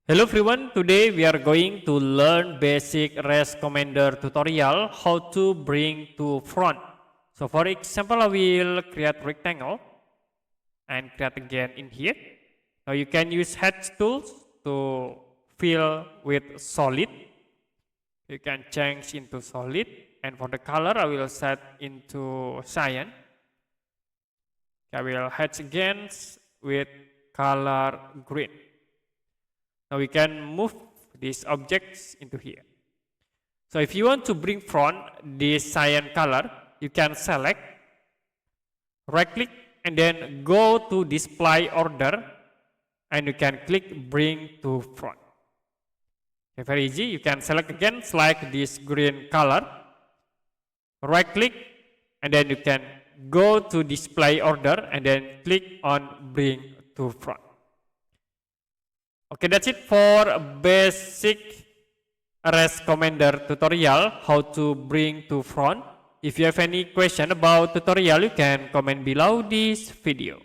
Hello everyone, today we are going to learn basic REST commander tutorial how to bring to front. So for example, I will create rectangle and create again in here. Now you can use hatch tools to fill with solid. You can change into solid, and for the color I will set into cyan. I will hatch again with color green. Now we can move these objects into here. So if you want to bring front this cyan color, you can select, right click, and then go to display order, and you can click bring to front. Okay, very easy. You can select again, select this green color, right click, and then you can go to display order and then click on bring to front. Okay, that's it for basic REST commander tutorial, how to bring to front. If you have any question about tutorial, you can comment below this video.